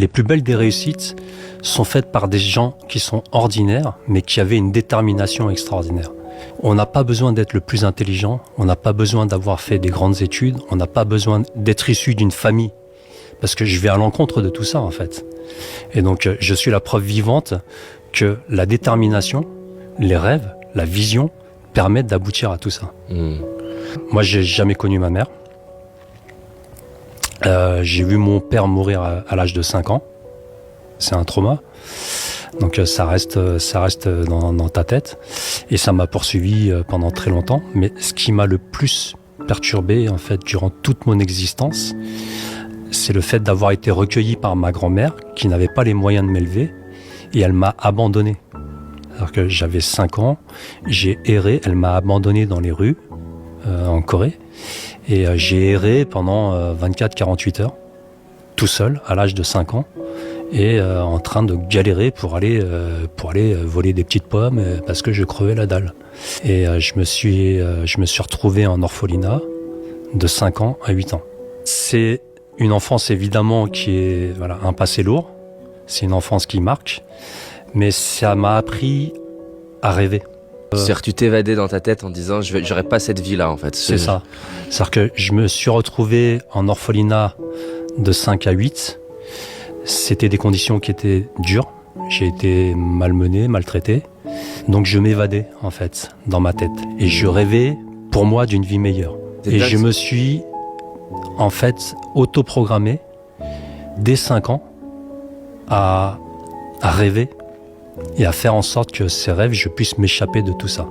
Les plus belles des réussites sont faites par des gens qui sont ordinaires, mais qui avaient une détermination extraordinaire. On n'a pas besoin d'être le plus intelligent, on n'a pas besoin d'avoir fait des grandes études, on n'a pas besoin d'être issu d'une famille, parce que je vais à l'encontre de tout ça en fait. Et donc je suis la preuve vivante que la détermination, les rêves, la vision permettent d'aboutir à tout ça. Moi, j'ai jamais connu ma mère. J'ai vu mon père mourir à l'âge de 5 ans. C'est un trauma. Donc ça reste dans ta tête. Et ça m'a poursuivi pendant très longtemps. Mais ce qui m'a le plus perturbé, en fait, durant toute mon existence, c'est le fait d'avoir été recueilli par ma grand-mère, qui n'avait pas les moyens de m'élever, et elle m'a abandonné. Alors que j'avais 5 ans, j'ai erré, elle m'a abandonné dans les rues, en Corée, et j'ai erré pendant 24-48 heures, tout seul, à l'âge de 5 ans, et en train de galérer pour aller voler des petites pommes, parce que je crevais la dalle. Et je me suis retrouvé en orphelinat de 5 ans à 8 ans. C'est une enfance évidemment qui est un passé lourd, c'est une enfance qui marque, mais ça m'a appris à rêver. C'est-à-dire que tu t'évadais dans ta tête en disant j'aurais pas cette vie-là en fait. C'est ça. C'est-à-dire que je me suis retrouvé en orphelinat de 5 à 8. C'était des conditions qui étaient dures. J'ai été malmené, maltraité. Donc je m'évadais en fait dans ma tête. Et je rêvais pour moi d'une vie meilleure. Et je me suis en fait autoprogrammé dès 5 ans à rêver et à faire en sorte que ces rêves, je puisse m'échapper de tout ça.